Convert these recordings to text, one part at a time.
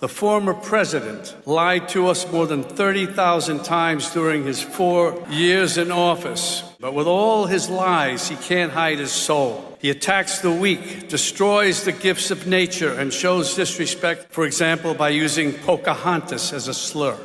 The former president lied to us more than 30,000 times during his 4 years in office. But with all his lies, he can't hide his soul. He attacks the weak, destroys the gifts of nature, and shows disrespect, for example, by using Pocahontas as a slur.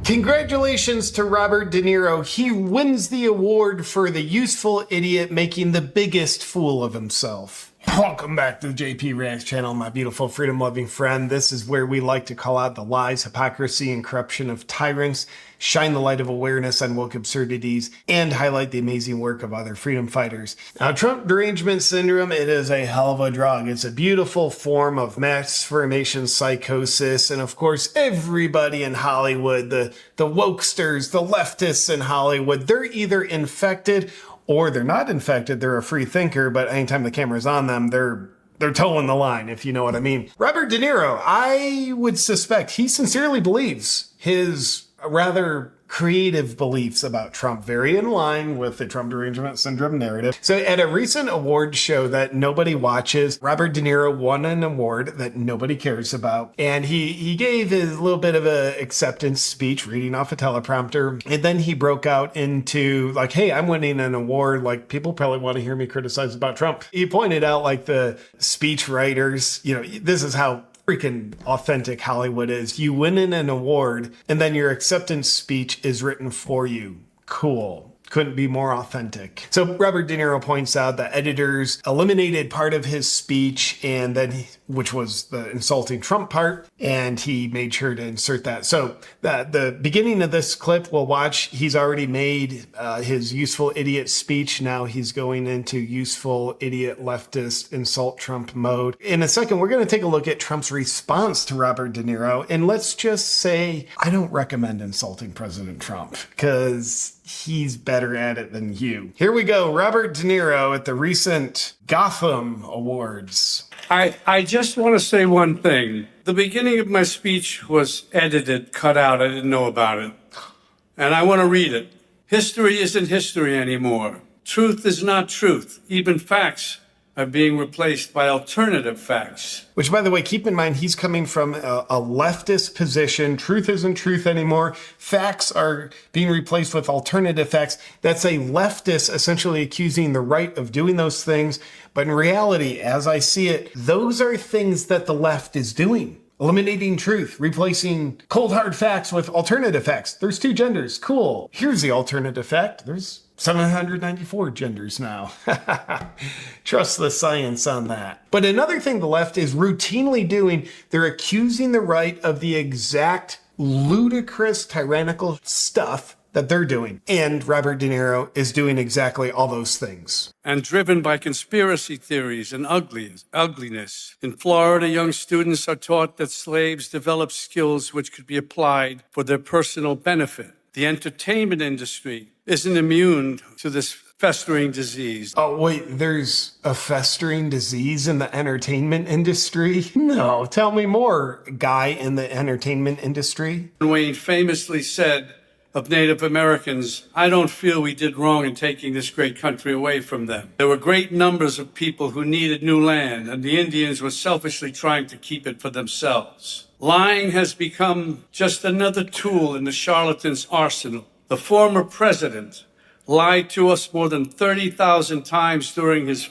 Congratulations to Robert De Niro. He wins the award for the useful idiot making the biggest fool of himself. Welcome back to the JP Reacts channel, my beautiful freedom-loving friend. This is where we like to call out the lies, hypocrisy, and corruption of tyrants, shine the light of awareness on woke absurdities, and highlight the amazing work of other freedom fighters. Now, Trump derangement syndrome, it is a hell of a drug. It's a beautiful form of mass formation psychosis, and of course, everybody in Hollywood, the wokesters, the leftists in Hollywood, they're either infected or they're not infected. They're a free thinker, but anytime the camera's on them, they're towing the line, if you know what I mean. Robert De Niro, I would suspect he sincerely believes his rather creative beliefs about Trump, very in line with the Trump derangement syndrome narrative. So at a recent award show that nobody watches, Robert De Niro won an award that nobody cares about. And he gave his little bit of a acceptance speech, reading off a teleprompter. And then he broke out into like, hey, I'm winning an award. Like, people probably want to hear me criticize about Trump. He pointed out like the speech writers, you know, this is how freaking authentic Hollywood is. You win an award and then your acceptance speech is written for you. Cool. Couldn't be more authentic. So Robert De Niro points out that editors eliminated part of his speech, and then which was the insulting Trump part, and he made sure to insert that. So the beginning of this clip we'll watch, he's already made his useful idiot speech. Now he's going into useful idiot leftist insult Trump mode. In a second, we're going to take a look at Trump's response to Robert De Niro, and let's just say I don't recommend insulting President Trump because he's better at it than you. Here we go. Robert De Niro at the recent Gotham Awards. I just want to say one thing. The beginning of my speech was edited, cut out. I didn't know about it. And I want to read it. History isn't history anymore. Truth is not truth. Even facts are being replaced by alternative facts. Which, by the way, keep in mind, he's coming from a leftist position. Truth isn't truth anymore. Facts are being replaced with alternative facts. That's a leftist essentially accusing the right of doing those things. But in reality, as I see it, those are things that the left is doing. Eliminating truth, replacing cold hard facts with alternative facts. There's two genders. Cool. Here's the alternative fact. There's 794 genders now. Trust the science on that. But another thing the left is routinely doing, they're accusing the right of the exact ludicrous, tyrannical stuff that they're doing. And Robert De Niro is doing exactly all those things. And driven by conspiracy theories and ugliness. In Florida, young students are taught that slaves developed skills which could be applied for their personal benefit. The entertainment industry isn't immune to this festering disease. Oh, wait, there's a festering disease in the entertainment industry? No, tell me more, guy in the entertainment industry. Wayne famously said of Native Americans, I don't feel we did wrong in taking this great country away from them. There were great numbers of people who needed new land, and the Indians were selfishly trying to keep it for themselves. Lying has become just another tool in the charlatan's arsenal. The former president lied to us more than 30,000 times during his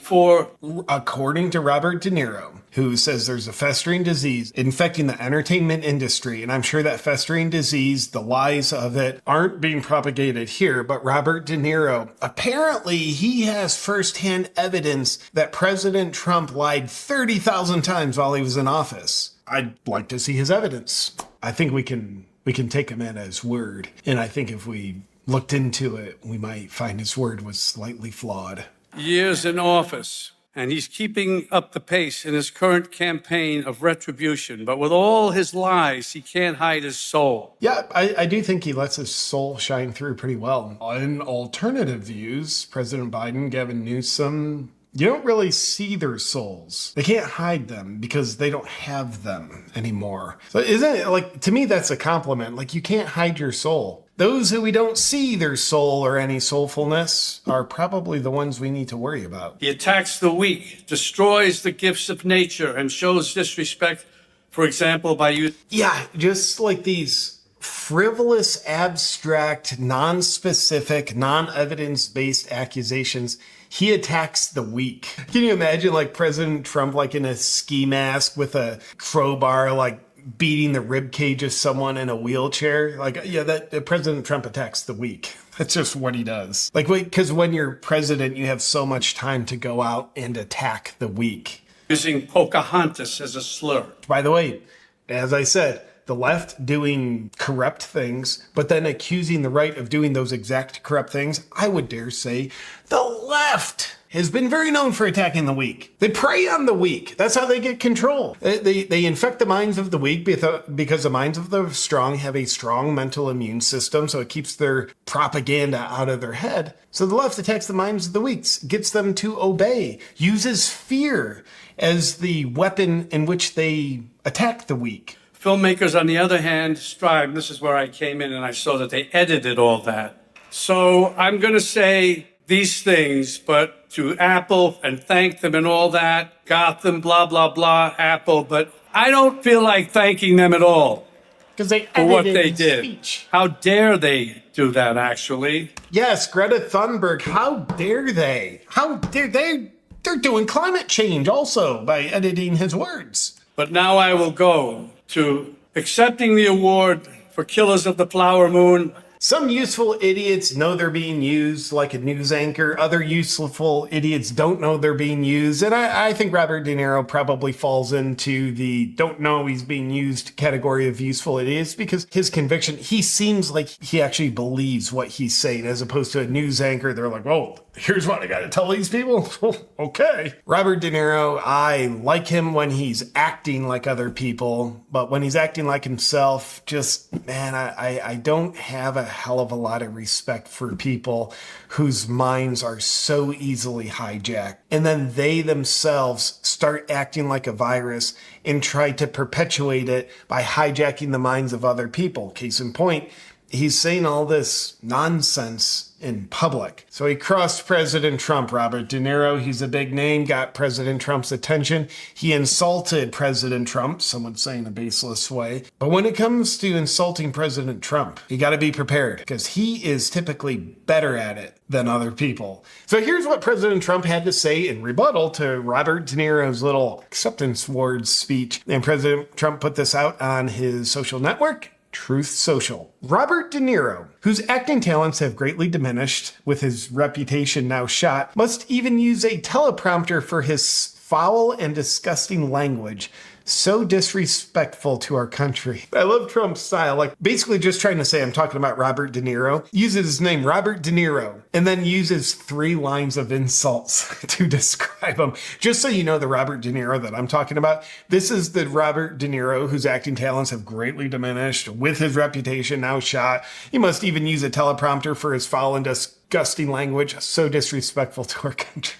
According to Robert De Niro, who says there's a festering disease infecting the entertainment industry. And I'm sure that festering disease, the lies of it, aren't being propagated here. But Robert De Niro, apparently he has firsthand evidence that President Trump lied 30,000 times while he was in office. I'd like to see his evidence. I think we can take him at his word. And I think if we looked into it, we might find his word was slightly flawed. Years in office, and he's keeping up the pace in his current campaign of retribution. But with all his lies, he can't hide his soul. Yeah, I do think he lets his soul shine through pretty well. In alternative views, President Biden, Gavin Newsom, you don't really see their souls. They can't hide them because they don't have them anymore. So isn't it like, to me, that's a compliment. Like, you can't hide your soul. Those who we don't see their soul or any soulfulness are probably the ones we need to worry about. He attacks the weak, destroys the gifts of nature, and shows disrespect, For example, by using Yeah, just like these frivolous, abstract, non-specific, non-evidence-based accusations, he attacks the weak. Can you imagine like President Trump like in a ski mask with a crowbar, like beating the rib cage of someone in a wheelchair? Like, yeah, that President Trump attacks the weak. That's just what he does. Like, wait, because when you're president, you have so much time to go out and attack the weak. using Pocahontas as a slur. By the way, as I said, the left doing corrupt things, but then accusing the right of doing those exact corrupt things, I would dare say the left has been very known for attacking the weak. They prey on the weak. That's how they get control. They infect the minds of the weak because the minds of the strong have a strong mental immune system, so it keeps their propaganda out of their head. So the left attacks the minds of the weak, gets them to obey, uses fear as the weapon in which they attack the weak. Filmmakers, on the other hand, strive. This is where I came in and I saw that they edited all that. So I'm going to say these things, but to Apple and thank them and all that, Gotham, blah, blah, blah, Apple, but I don't feel like thanking them at all Because they for what edited they his did. speech. How dare they do that, actually? Yes, Greta Thunberg, how dare they? How dare they? They're doing climate change also by editing his words. But now I will go to accepting the award for Killers of the Flower Moon. Some useful idiots know they're being used like a news anchor. Other useful idiots don't know they're being used. And I think Robert De Niro probably falls into the don't know he's being used category of useful idiots because his conviction, he seems like he actually believes what he's saying as opposed to a news anchor. They're like, oh, here's what I got to tell these people. Okay. Robert De Niro, I like him when he's acting like other people, but when he's acting like himself, just, man, I don't have a hell of a lot of respect for people whose minds are so easily hijacked. And then they themselves start acting like a virus and try to perpetuate it by hijacking the minds of other people. Case in point, he's saying all this nonsense in public. So he crossed President Trump, Robert De Niro. He's a big name, got President Trump's attention. He insulted President Trump, some would say in a baseless way. But when it comes to insulting President Trump, you got to be prepared because he is typically better at it than other people. So here's what President Trump had to say in rebuttal to Robert De Niro's little acceptance awards speech. And President Trump put this out on his social network, Truth Social. Robert De Niro, whose acting talents have greatly diminished with his reputation now shot, must even use a teleprompter for his foul and disgusting language. So disrespectful to our country. I love Trump's style, like basically just trying to say I'm talking about Robert De Niro. Uses his name, Robert De Niro, and then uses 3 lines of insults to describe him. Just so you know the Robert De Niro that I'm talking about. This is the Robert De Niro whose acting talents have greatly diminished with his reputation now shot. He must even use a teleprompter for his foul and disgusting language. So disrespectful to our country.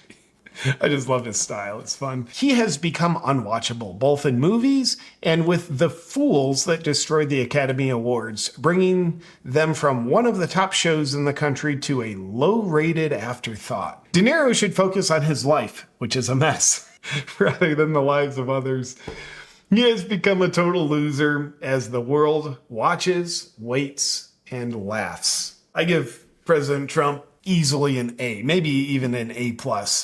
I just love his style. It's fun. He has become unwatchable, both in movies and with the fools that destroyed the Academy Awards, bringing them from one of the top shows in the country to a low-rated afterthought. De Niro should focus on his life, which is a mess, rather than the lives of others. He has become a total loser as the world watches, waits, and laughs. I give President Trump easily an A, maybe even an A+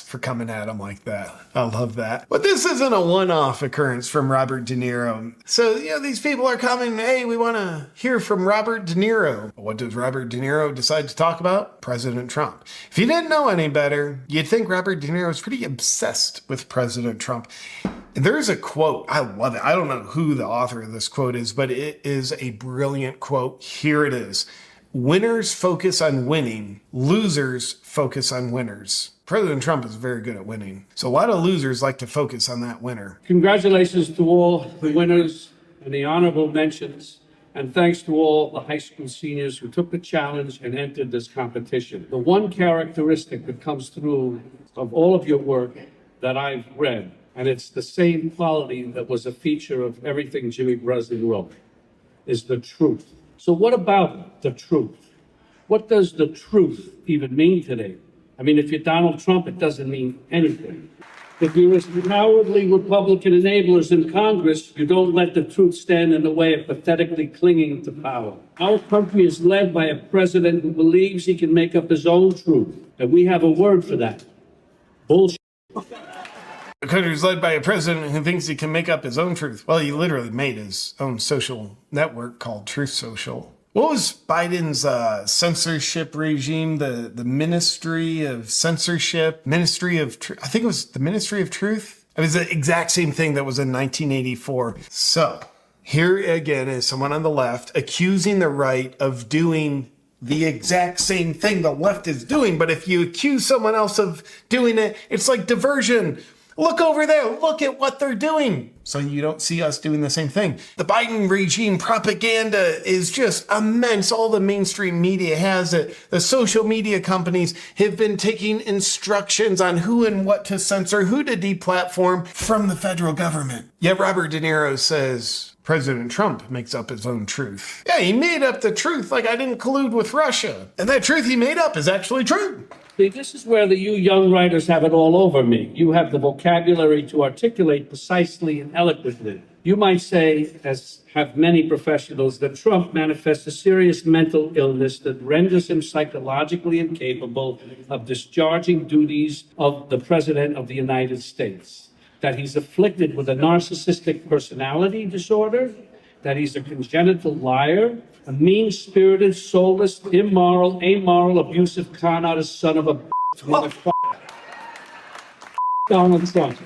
for coming at him like that. I love that. But this isn't a one-off occurrence from Robert De Niro. So, these people are coming, hey, we want to hear from Robert De Niro. What does Robert De Niro decide to talk about? President Trump. If you didn't know any better, you'd think Robert De Niro is pretty obsessed with President Trump. There's a quote. I love it. I don't know who the author of this quote is, but it is a brilliant quote. Here it is. Winners focus on winning. Losers focus on winners. President Trump is very good at winning. So a lot of losers like to focus on that winner. Congratulations to all the winners and the honorable mentions. And thanks to all the high school seniors who took the challenge and entered this competition. The one characteristic that comes through of all of your work that I've read, and it's the same quality that was a feature of everything Jimmy Breslin wrote, is the truth. So what about the truth? What does the truth even mean today? I mean, if you're Donald Trump, it doesn't mean anything. If you're as cowardly Republican enablers in Congress, you don't let the truth stand in the way of pathetically clinging to power. Our country is led by a president who believes he can make up his own truth, and we have a word for that. Bullshit. The country is led by a president who thinks he can make up his own truth. Well, he literally made his own social network called Truth Social. What was Biden's censorship regime? The Ministry of Censorship, Ministry of Truth. I think it was the Ministry of Truth. It was the exact same thing that was in 1984. So here again is someone on the left accusing the right of doing the exact same thing the left is doing. But if you accuse someone else of doing it, it's like diversion. Look over there. Look at what they're doing. So you don't see us doing the same thing. The Biden regime propaganda is just immense. All the mainstream media has it. The social media companies have been taking instructions on who and what to censor, who to deplatform from the federal government. Yet Robert De Niro says President Trump makes up his own truth. Yeah, he made up the truth like I didn't collude with Russia. And that truth he made up is actually true. See, this is where you young writers have it all over me. You have the vocabulary to articulate precisely and eloquently. You might say, as have many professionals, that Trump manifests a serious mental illness that renders him psychologically incapable of discharging duties of the President of the United States. That he's afflicted with a narcissistic personality disorder, that he's a congenital liar, a mean-spirited, soulless, immoral, amoral, abusive, con-artist son of a motherfucker. Donald Trump.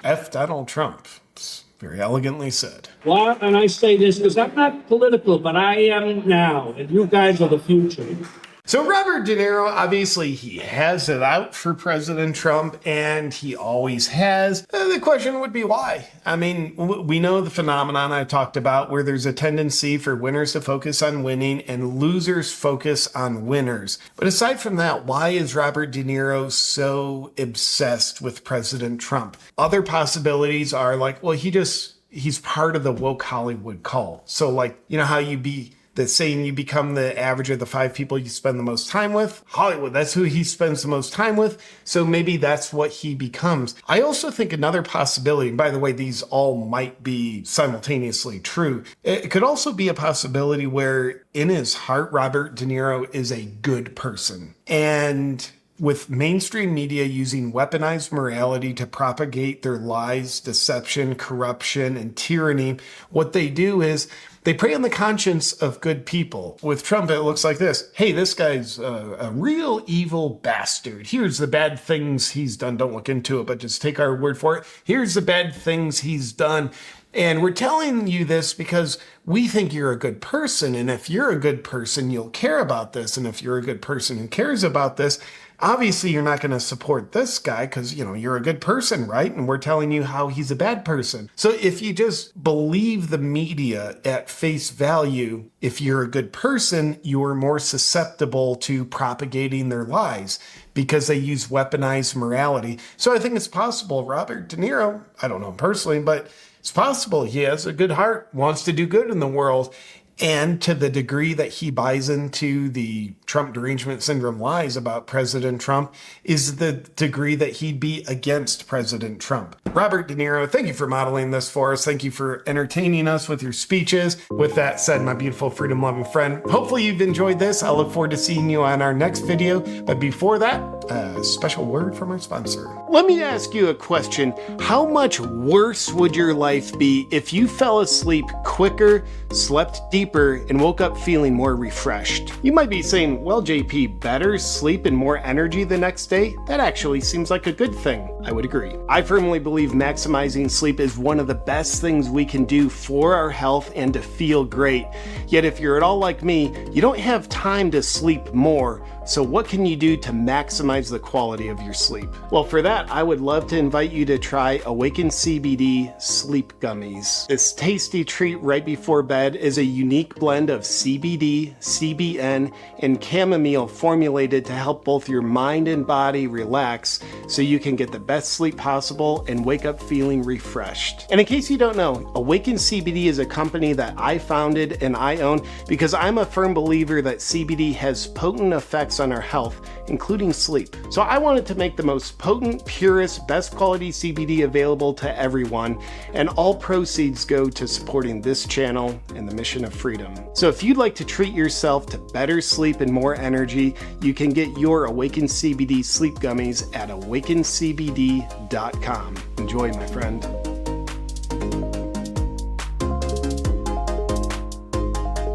F. Donald Trump. It's very elegantly said. Well, and I say this because I'm not political, but I am now, and you guys are the future. So Robert De Niro, obviously he has it out for President Trump, and he always has. The question would be why? I mean, we know the phenomenon I talked about where there's a tendency for winners to focus on winning and losers focus on winners. But aside from that, why is Robert De Niro so obsessed with President Trump? Other possibilities are like, well, he's part of the woke Hollywood cult. So like, you know how the saying you become the average of the 5 people you spend the most time with? Hollywood, that's who he spends the most time with. So maybe that's what he becomes. I also think another possibility, and by the way, these all might be simultaneously true. It could also be a possibility where in his heart, Robert De Niro is a good person. And with mainstream media using weaponized morality to propagate their lies, deception, corruption, and tyranny, what they do is they prey on the conscience of good people. With Trump, it looks like this. Hey, this guy's a real evil bastard. Here's the bad things he's done. Don't look into it, but just take our word for it. Here's the bad things he's done. And we're telling you this because we think you're a good person. And if you're a good person, you'll care about this. And if you're a good person who cares about this, obviously you're not going to support this guy because, you're a good person, right? And we're telling you how he's a bad person. So if you just believe the media at face value, if you're a good person, you're more susceptible to propagating their lies because they use weaponized morality. So I think it's possible Robert De Niro, I don't know him personally, but it's possible he has a good heart, wants to do good in the world. And to the degree that he buys into the Trump derangement syndrome lies about President Trump is the degree that he'd be against President Trump. Robert De Niro, thank you for modeling this for us. Thank you for entertaining us with your speeches. With that said, my beautiful freedom-loving friend, hopefully you've enjoyed this. I look forward to seeing you on our next video. But before that, a special word from our sponsor. Let me ask you a question. How much worse would your life be if you fell asleep quicker, slept deeper, and woke up feeling more refreshed? You might be saying, well, JP, better sleep and more energy the next day? That actually seems like a good thing. I would agree. I firmly believe maximizing sleep is one of the best things we can do for our health and to feel great. Yet if you're at all like me, you don't have time to sleep more. So what can you do to maximize the quality of your sleep? Well, for that, I would love to invite you to try Awaken CBD Sleep Gummies. This tasty treat right before bed is a unique blend of CBD, CBN, and chamomile formulated to help both your mind and body relax so you can get the best best sleep possible and wake up feeling refreshed. And in case you don't know, Awaken CBD is a company that I founded and I own because I'm a firm believer that CBD has potent effects on our health, including sleep. So I wanted to make the most potent, purest, best quality CBD available to everyone, and all proceeds go to supporting this channel and the mission of freedom. So if you'd like to treat yourself to better sleep and more energy, you can get your Awaken CBD sleep gummies at awakencbd.com. Enjoy, my friend.